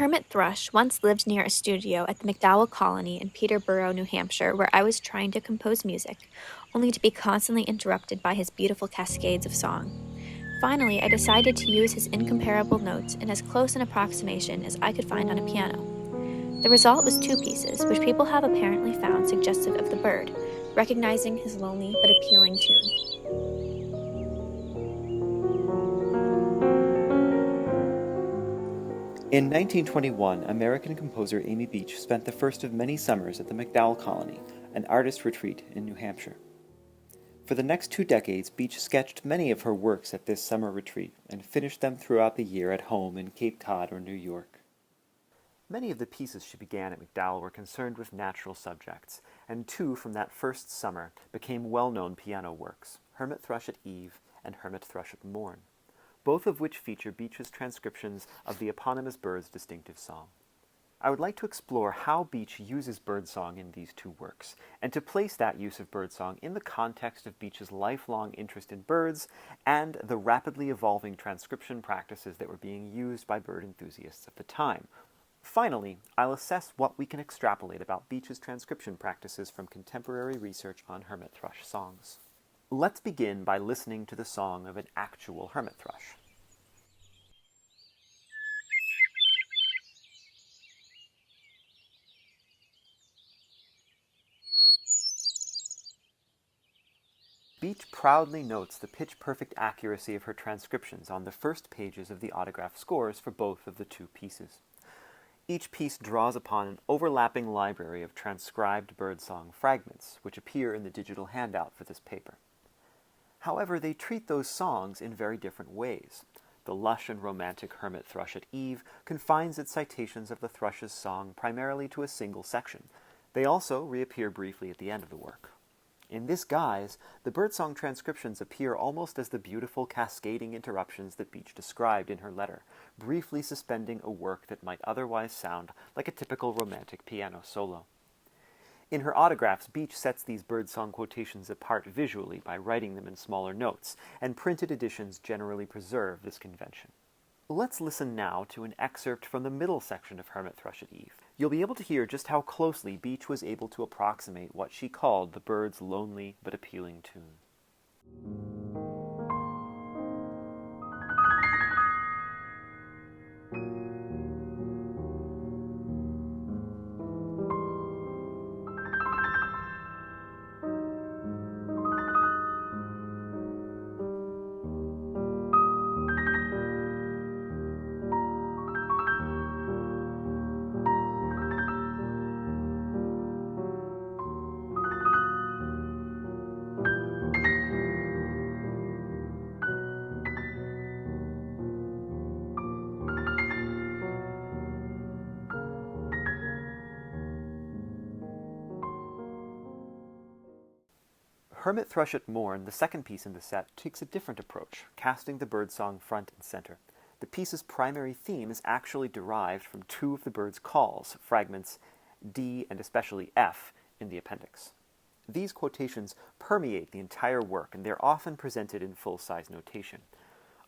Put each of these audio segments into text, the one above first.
hermit thrush once lived near a studio at the McDowell Colony in Peterborough, New Hampshire, where I was trying to compose music, only to be constantly interrupted by his beautiful cascades of song. Finally, I decided to use his incomparable notes in as close an approximation as I could find on a piano. The result was two pieces, which people have apparently found suggestive of the bird, recognizing his lonely but appealing tune. In 1921, American composer Amy Beach spent the first of many summers at the McDowell Colony, an artist retreat in New Hampshire. For the next 2 decades, Beach sketched many of her works at this summer retreat and finished them throughout the year at home in Cape Cod or New York. Many of the pieces she began at McDowell were concerned with natural subjects, and 2 from that first summer became well-known piano works, Hermit Thrush at Eve and Hermit Thrush at Morn, both of which feature Beach's transcriptions of the eponymous bird's distinctive song. I would like to explore how Beach uses birdsong in these 2 works, and to place that use of birdsong in the context of Beach's lifelong interest in birds and the rapidly evolving transcription practices that were being used by bird enthusiasts at the time. Finally, I'll assess what we can extrapolate about Beach's transcription practices from contemporary research on hermit thrush songs. Let's begin by listening to the song of an actual hermit thrush. Beach proudly notes the pitch-perfect accuracy of her transcriptions on the first pages of the autograph scores for both of the 2 pieces. Each piece draws upon an overlapping library of transcribed birdsong fragments, which appear in the digital handout for this paper. However, they treat those songs in very different ways. The lush and romantic hermit thrush at Eve confines its citations of the thrush's song primarily to a single section. They also reappear briefly at the end of the work. In this guise, the birdsong transcriptions appear almost as the beautiful cascading interruptions that Beach described in her letter, briefly suspending a work that might otherwise sound like a typical romantic piano solo. In her autographs, Beach sets these birdsong quotations apart visually by writing them in smaller notes, and printed editions generally preserve this convention. Let's listen now to an excerpt from the middle section of Hermit Thrush at Eve. You'll be able to hear just how closely Beach was able to approximate what she called the bird's lonely but appealing tune. Hermit Thrush at Morn, the second piece in the set, takes a different approach, casting the birdsong front and center. The piece's primary theme is actually derived from 2 of the bird's calls, fragments D and especially F, in the appendix. These quotations permeate the entire work, and they're often presented in full-size notation.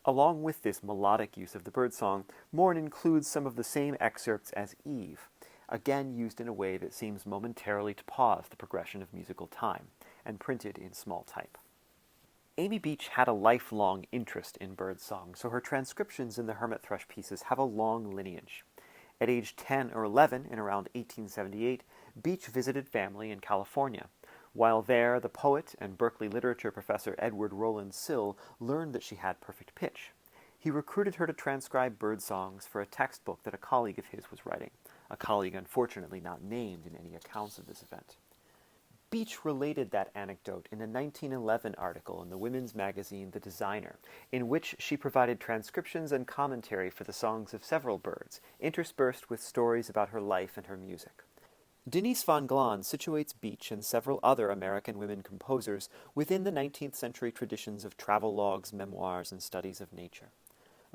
Along with this melodic use of the birdsong, Morn includes some of the same excerpts as Eve, again used in a way that seems momentarily to pause the progression of musical time, and printed in small type. Amy Beach had a lifelong interest in birdsong, so her transcriptions in the hermit thrush pieces have a long lineage. At age 10 or 11, in around 1878, Beach visited family in California. While there, the poet and Berkeley literature professor Edward Rowland Sill learned that she had perfect pitch. He recruited her to transcribe bird songs for a textbook that a colleague of his was writing, a colleague unfortunately not named in any accounts of this event. Beach related that anecdote in a 1911 article in the women's magazine The Designer, in which she provided transcriptions and commentary for the songs of several birds, interspersed with stories about her life and her music. Denise von Glahn situates Beach and several other American women composers within the 19th century traditions of travelogues, memoirs, and studies of nature.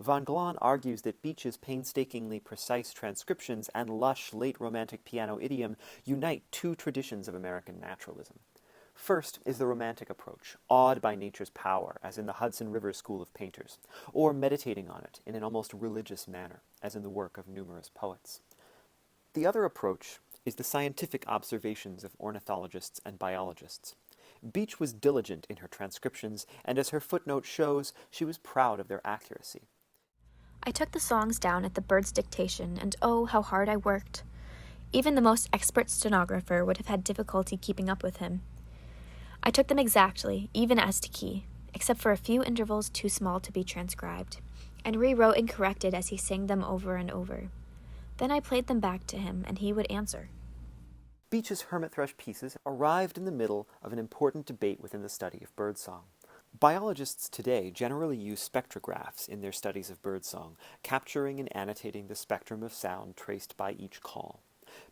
Von Glahn argues that Beach's painstakingly precise transcriptions and lush late Romantic piano idiom unite 2 traditions of American naturalism. First is the romantic approach, awed by nature's power, as in the Hudson River School of Painters, or meditating on it in an almost religious manner, as in the work of numerous poets. The other approach is the scientific observations of ornithologists and biologists. Beach was diligent in her transcriptions, and as her footnote shows, she was proud of their accuracy. I took the songs down at the bird's dictation, and oh, how hard I worked. Even the most expert stenographer would have had difficulty keeping up with him. I took them exactly, even as to key, except for a few intervals too small to be transcribed, and rewrote and corrected as he sang them over and over. Then I played them back to him, and he would answer. Beach's hermit thrush pieces arrived in the middle of an important debate within the study of birdsong. Biologists today generally use spectrographs in their studies of birdsong, capturing and annotating the spectrum of sound traced by each call.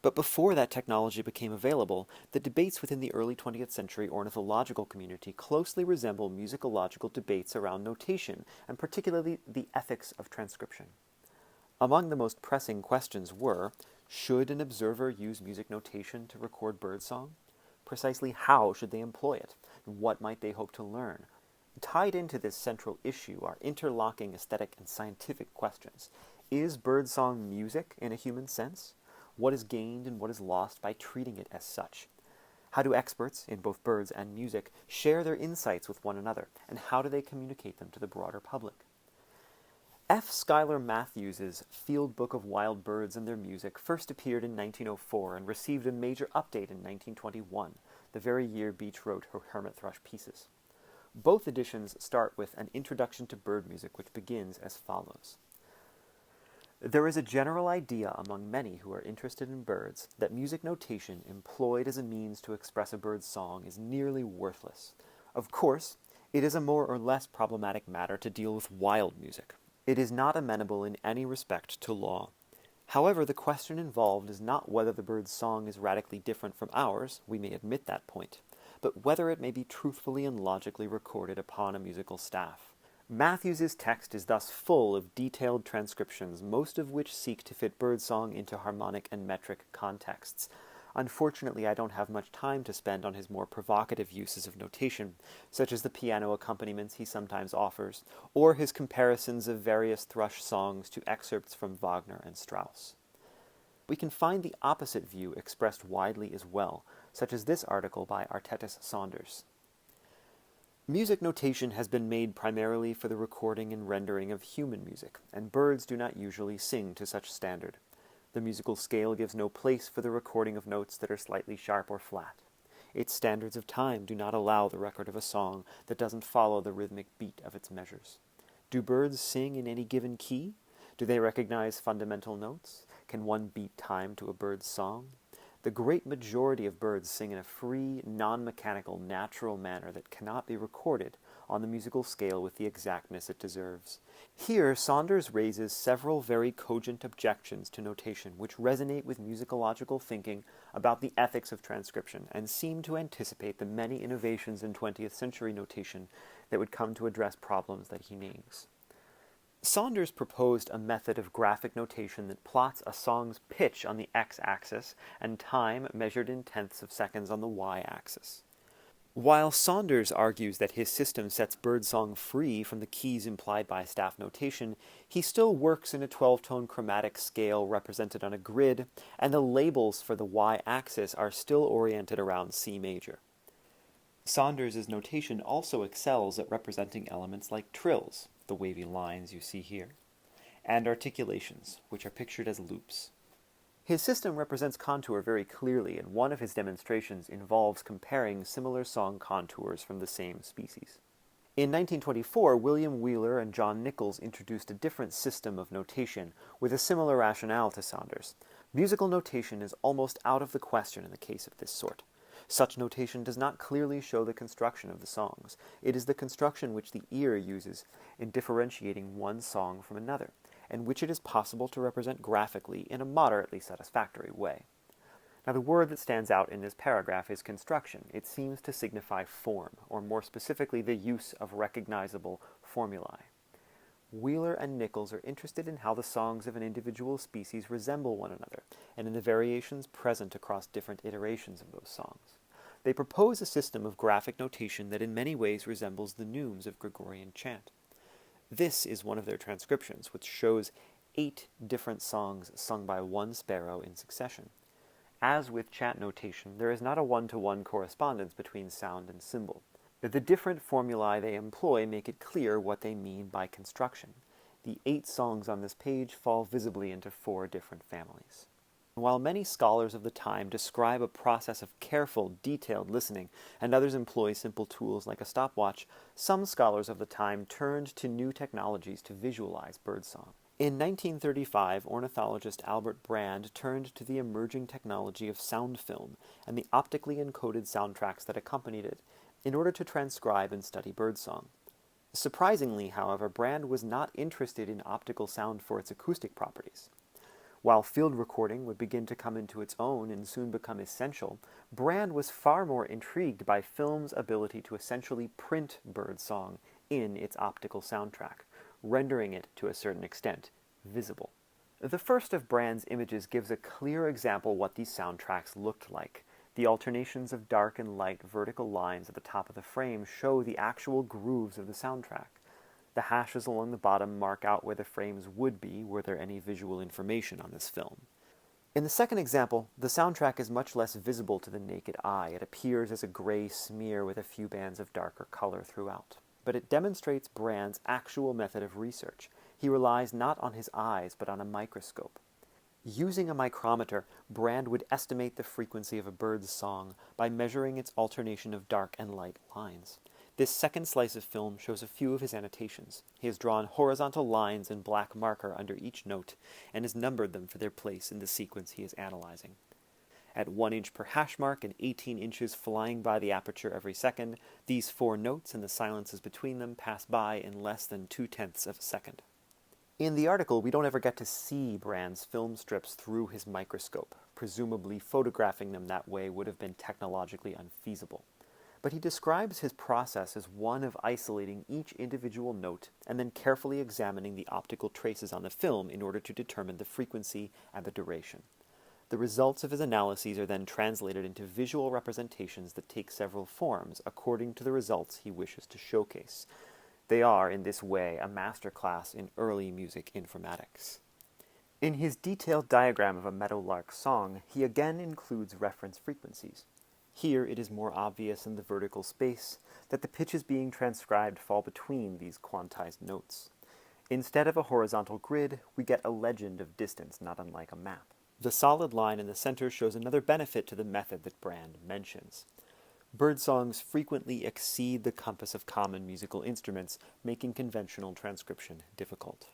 But before that technology became available, the debates within the early 20th century ornithological community closely resemble musicological debates around notation, and particularly the ethics of transcription. Among the most pressing questions were, should an observer use music notation to record birdsong? Precisely how should they employ it? What might they hope to learn? Tied into this central issue are interlocking aesthetic and scientific questions. Is birdsong music in a human sense? What is gained and what is lost by treating it as such? How do experts, in both birds and music, share their insights with one another, and how do they communicate them to the broader public? F. Schuyler Matthews's Field Book of Wild Birds and Their Music first appeared in 1904 and received a major update in 1921, the very year Beach wrote her hermit thrush pieces. Both editions start with an introduction to bird music which begins as follows. There is a general idea among many who are interested in birds that music notation employed as a means to express a bird's song is nearly worthless. Of course, it is a more or less problematic matter to deal with wild music. It is not amenable in any respect to law. However, the question involved is not whether the bird's song is radically different from ours, we may admit that point, but whether it may be truthfully and logically recorded upon a musical staff. Matthews's text is thus full of detailed transcriptions, most of which seek to fit birdsong into harmonic and metric contexts. Unfortunately, I don't have much time to spend on his more provocative uses of notation, such as the piano accompaniments he sometimes offers, or his comparisons of various thrush songs to excerpts from Wagner and Strauss. We can find the opposite view expressed widely as well, such as this article by Artetus Saunders. Music notation has been made primarily for the recording and rendering of human music, and birds do not usually sing to such standard. The musical scale gives no place for the recording of notes that are slightly sharp or flat. Its standards of time do not allow the record of a song that doesn't follow the rhythmic beat of its measures. Do birds sing in any given key? Do they recognize fundamental notes? Can one beat time to a bird's song? The great majority of birds sing in a free, non-mechanical, natural manner that cannot be recorded on the musical scale with the exactness it deserves. Here, Saunders raises several very cogent objections to notation which resonate with musicological thinking about the ethics of transcription and seem to anticipate the many innovations in 20th century notation that would come to address problems that he names. Saunders proposed a method of graphic notation that plots a song's pitch on the x-axis and time measured in tenths of seconds on the y-axis. While Saunders argues that his system sets birdsong free from the keys implied by staff notation, he still works in a 12-tone chromatic scale represented on a grid, and the labels for the y-axis are still oriented around C major. Saunders' notation also excels at representing elements like trills, the wavy lines you see here, and articulations, which are pictured as loops. His system represents contour very clearly, and one of his demonstrations involves comparing similar song contours from the same species. In 1924, William Wheeler and John Nichols introduced a different system of notation with a similar rationale to Saunders. Musical notation is almost out of the question in the case of this sort. Such notation does not clearly show the construction of the songs. It is the construction which the ear uses in differentiating one song from another, and which it is possible to represent graphically in a moderately satisfactory way. Now, the word that stands out in this paragraph is construction. It seems to signify form, or more specifically, the use of recognizable formulae. Wheeler and Nichols are interested in how the songs of an individual species resemble one another, and in the variations present across different iterations of those songs. They propose a system of graphic notation that in many ways resembles the neumes of Gregorian chant. This is one of their transcriptions, which shows 8 different songs sung by one sparrow in succession. As with chant notation, there is not a one-to-one correspondence between sound and symbol. The different formulae they employ make it clear what they mean by construction. The 8 songs on this page fall visibly into 4 different families. While many scholars of the time describe a process of careful, detailed listening, and others employ simple tools like a stopwatch, some scholars of the time turned to new technologies to visualize birdsong. In 1935, ornithologist Albert Brand turned to the emerging technology of sound film and the optically encoded soundtracks that accompanied it in order to transcribe and study birdsong. Surprisingly, however, Brand was not interested in optical sound for its acoustic properties. While field recording would begin to come into its own and soon become essential, Brand was far more intrigued by film's ability to essentially print birdsong in its optical soundtrack, rendering it, to a certain extent, visible. The first of Brand's images gives a clear example what these soundtracks looked like. The alternations of dark and light vertical lines at the top of the frame show the actual grooves of the soundtrack. The hashes along the bottom mark out where the frames would be were there any visual information on this film. In the second example, the soundtrack is much less visible to the naked eye. It appears as a gray smear with a few bands of darker color throughout. But it demonstrates Brand's actual method of research. He relies not on his eyes, but on a microscope. Using a micrometer, Brand would estimate the frequency of a bird's song by measuring its alternation of dark and light lines. This second slice of film shows a few of his annotations. He has drawn horizontal lines in black marker under each note and has numbered them for their place in the sequence he is analyzing. At 1 inch per hash mark and 18 inches flying by the aperture every second, these 4 notes and the silences between them pass by in less than 2/10 of a second. In the article, we don't ever get to see Brand's film strips through his microscope. Presumably photographing them that way would have been technologically unfeasible. But he describes his process as one of isolating each individual note and then carefully examining the optical traces on the film in order to determine the frequency and the duration. The results of his analyses are then translated into visual representations that take several forms according to the results he wishes to showcase. They are, in this way, a masterclass in early music informatics. In his detailed diagram of a meadowlark song, he again includes reference frequencies. Here it is more obvious in the vertical space that the pitches being transcribed fall between these quantized notes. Instead of a horizontal grid, we get a legend of distance, not unlike a map. The solid line in the center shows another benefit to the method that Brand mentions. Birdsongs frequently exceed the compass of common musical instruments, making conventional transcription difficult.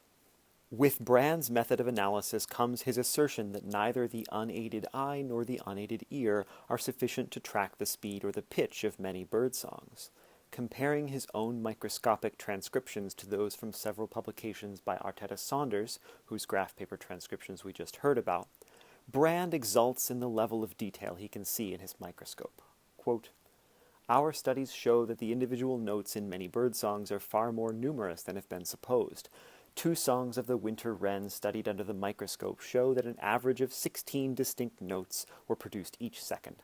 With Brand's method of analysis comes his assertion that neither the unaided eye nor the unaided ear are sufficient to track the speed or the pitch of many birdsongs. Comparing his own microscopic transcriptions to those from several publications by Arteta Saunders, whose graph paper transcriptions we just heard about, Brand exults in the level of detail he can see in his microscope. Quote, "Our studies show that the individual notes in many birdsongs are far more numerous than have been supposed. 2 songs of the winter wren studied under the microscope show that an average of 16 distinct notes were produced each second.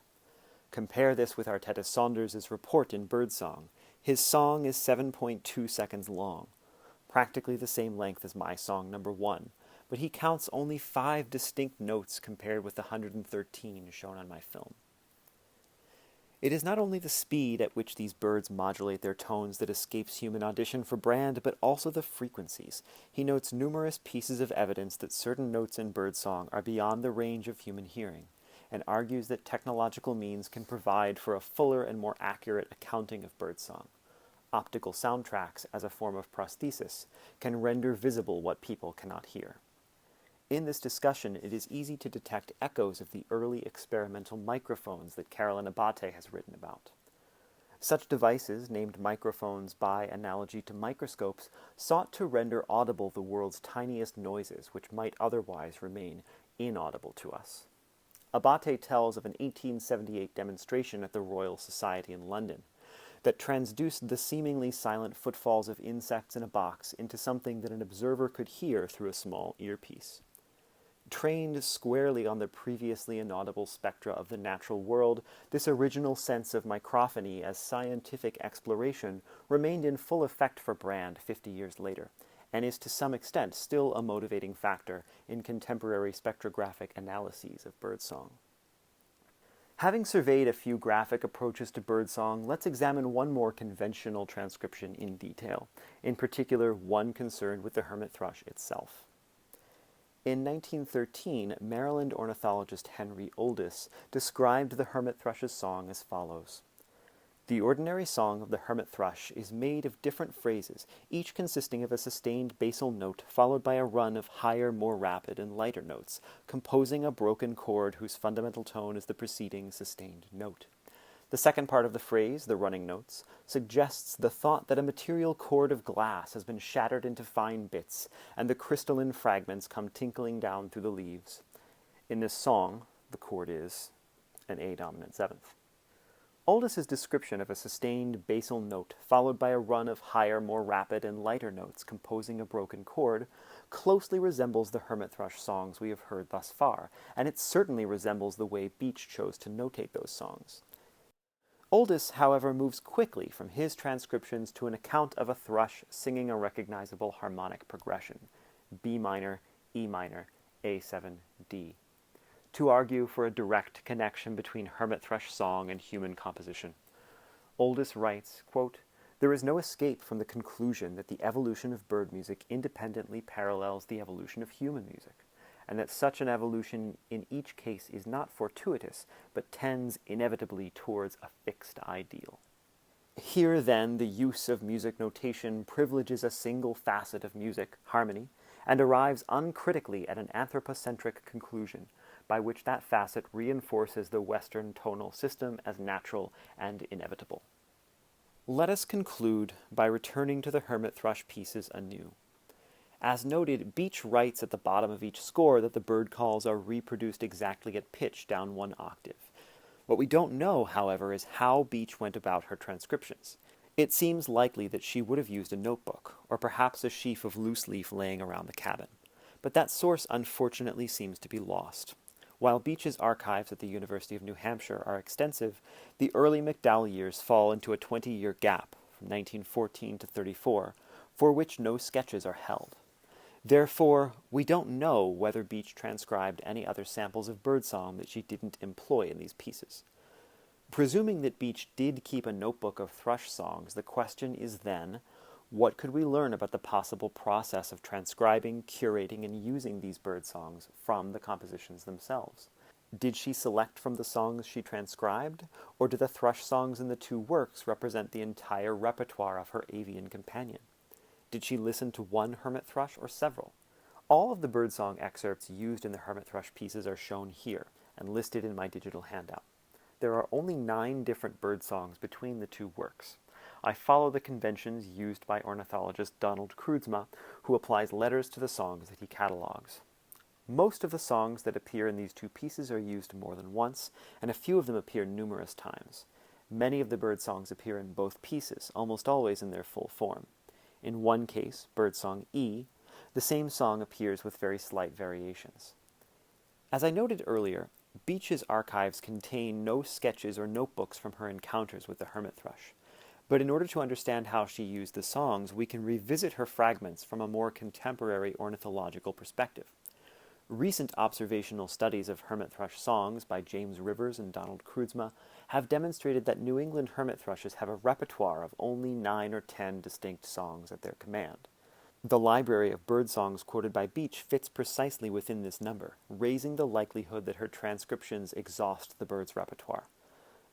Compare this with Arteta Saunders' report in Birdsong. His song is 7.2 seconds long, practically the same length as my song number 1, but he counts only 5 distinct notes compared with the 113 shown on my film. It is not only the speed at which these birds modulate their tones that escapes human audition for Brand, but also the frequencies. He notes numerous pieces of evidence that certain notes in birdsong are beyond the range of human hearing, and argues that technological means can provide for a fuller and more accurate accounting of birdsong. Optical soundtracks, as a form of prosthesis, can render visible what people cannot hear. In this discussion, it is easy to detect echoes of the early experimental microphones that Carolyn Abate has written about. Such devices, named microphones by analogy to microscopes, sought to render audible the world's tiniest noises, which might otherwise remain inaudible to us. Abate tells of an 1878 demonstration at the Royal Society in London that transduced the seemingly silent footfalls of insects in a box into something that an observer could hear through a small earpiece. Trained squarely on the previously inaudible spectra of the natural world, this original sense of microphony as scientific exploration remained in full effect for Brand 50 years later, and is to some extent still a motivating factor in contemporary spectrographic analyses of birdsong. Having surveyed a few graphic approaches to birdsong, let's examine one more conventional transcription in detail, in particular one concerned with the hermit thrush itself. In 1913, Maryland ornithologist Henry Oldis described the hermit thrush's song as follows. The ordinary song of the hermit thrush is made of different phrases, each consisting of a sustained basal note followed by a run of higher, more rapid, and lighter notes, composing a broken chord whose fundamental tone is the preceding sustained note. The second part of the phrase, the running notes, suggests the thought that a material chord of glass has been shattered into fine bits, and the crystalline fragments come tinkling down through the leaves. In this song, the chord is an A dominant seventh. Oldis's description of a sustained basal note followed by a run of higher, more rapid, and lighter notes composing a broken chord closely resembles the hermit thrush songs we have heard thus far, and it certainly resembles the way Beach chose to notate those songs. Oldis, however, moves quickly from his transcriptions to an account of a thrush singing a recognizable harmonic progression, B minor, E minor, A7, D, to argue for a direct connection between hermit thrush song and human composition. Oldis writes, quote, "There is no escape from the conclusion that the evolution of bird music independently parallels the evolution of human music, and that such an evolution in each case is not fortuitous, but tends inevitably towards a fixed ideal." Here, then, the use of music notation privileges a single facet of music, harmony, and arrives uncritically at an anthropocentric conclusion, by which that facet reinforces the Western tonal system as natural and inevitable. Let us conclude by returning to the hermit thrush pieces anew. As noted, Beach writes at the bottom of each score that the bird calls are reproduced exactly at pitch down one octave. What we don't know, however, is how Beach went about her transcriptions. It seems likely that she would have used a notebook, or perhaps a sheaf of loose leaf laying around the cabin. But that source unfortunately seems to be lost. While Beach's archives at the University of New Hampshire are extensive, the early McDowell years fall into a 20-year gap, from 1914 to 34, for which no sketches are held. Therefore, we don't know whether Beach transcribed any other samples of birdsong that she didn't employ in these pieces. Presuming that Beach did keep a notebook of thrush songs, the question is then, what could we learn about the possible process of transcribing, curating, and using these birdsongs from the compositions themselves? Did she select from the songs she transcribed, or do the thrush songs in the two works represent the entire repertoire of her avian companion? Did she listen to one hermit thrush or several? All of the birdsong excerpts used in the hermit thrush pieces are shown here and listed in my digital handout. There are only 9 different birdsongs between the two works. I follow the conventions used by ornithologist Donald Kreutzma, who applies letters to the songs that he catalogs. Most of the songs that appear in these two pieces are used more than once, and a few of them appear numerous times. Many of the birdsongs appear in both pieces, almost always in their full form. In one case, birdsong E, the same song appears with very slight variations. As I noted earlier, Beach's archives contain no sketches or notebooks from her encounters with the hermit thrush. But in order to understand how she used the songs, we can revisit her fragments from a more contemporary ornithological perspective. Recent observational studies of hermit thrush songs by James Rivers and Donald Kreutzma have demonstrated that New England hermit thrushes have a repertoire of only 9 or 10 distinct songs at their command. The library of bird songs quoted by Beach fits precisely within this number, raising the likelihood that her transcriptions exhaust the bird's repertoire.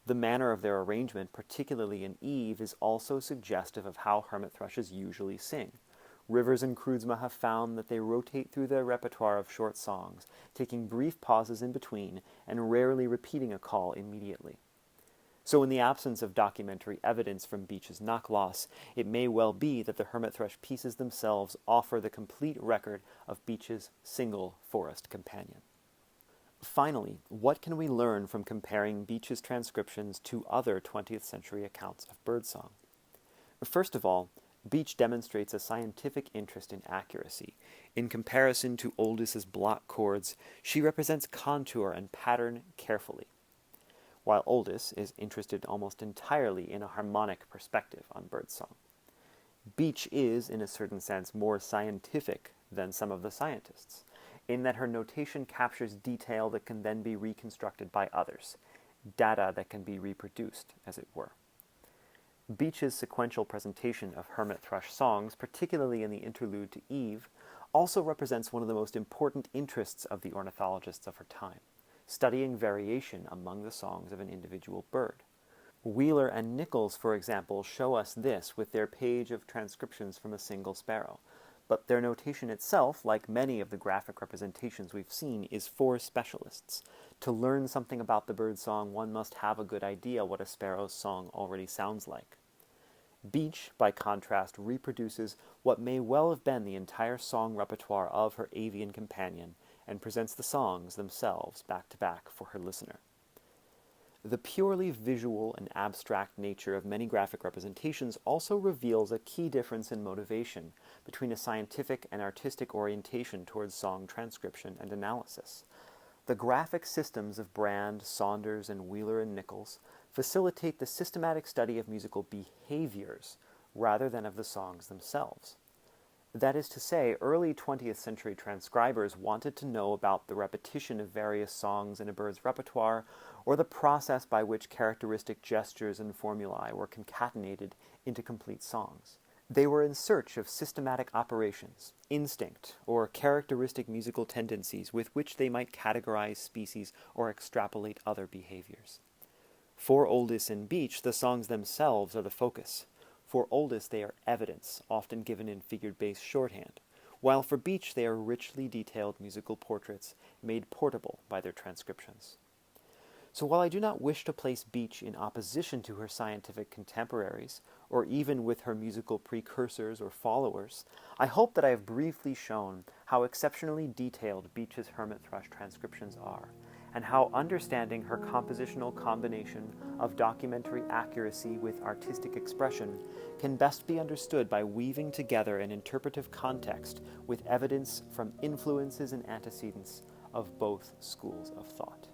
The manner of their arrangement, particularly in Eve, is also suggestive of how hermit thrushes usually sing. Rivers and Kreutzma have found that they rotate through their repertoire of short songs, taking brief pauses in between and rarely repeating a call immediately. So in the absence of documentary evidence from Beach's knock loss, it may well be that the hermit thrush pieces themselves offer the complete record of Beach's single forest companion. Finally, what can we learn from comparing Beach's transcriptions to other 20th century accounts of birdsong? First of all, Beach demonstrates a scientific interest in accuracy. In comparison to Oldis's block chords, she represents contour and pattern carefully, while Oldis is interested almost entirely in a harmonic perspective on birdsong. Beach is, in a certain sense, more scientific than some of the scientists, in that her notation captures detail that can then be reconstructed by others, data that can be reproduced, as it were. Beach's sequential presentation of hermit thrush songs, particularly in the interlude to Eve, also represents one of the most important interests of the ornithologists of her time, studying variation among the songs of an individual bird. Wheeler and Nichols, for example, show us this with their page of transcriptions from a single sparrow, but their notation itself, like many of the graphic representations we've seen, is for specialists. To learn something about the bird song, one must have a good idea what a sparrow's song already sounds like. Beach, by contrast, reproduces what may well have been the entire song repertoire of her avian companion and presents the songs themselves back to back for her listener. The purely visual and abstract nature of many graphic representations also reveals a key difference in motivation between a scientific and artistic orientation towards song transcription and analysis. The graphic systems of Brand, Saunders, and Wheeler and Nichols facilitate the systematic study of musical behaviors rather than of the songs themselves. That is to say, early 20th century transcribers wanted to know about the repetition of various songs in a bird's repertoire, or the process by which characteristic gestures and formulae were concatenated into complete songs. They were in search of systematic operations, instinct, or characteristic musical tendencies with which they might categorize species or extrapolate other behaviors. For Oldis and Beach, the songs themselves are the focus. For Oldis, they are evidence, often given in figured-based shorthand, while for Beach they are richly detailed musical portraits made portable by their transcriptions. So while I do not wish to place Beach in opposition to her scientific contemporaries, or even with her musical precursors or followers, I hope that I have briefly shown how exceptionally detailed Beach's hermit thrush transcriptions are, and how understanding her compositional combination of documentary accuracy with artistic expression can best be understood by weaving together an interpretive context with evidence from influences and antecedents of both schools of thought.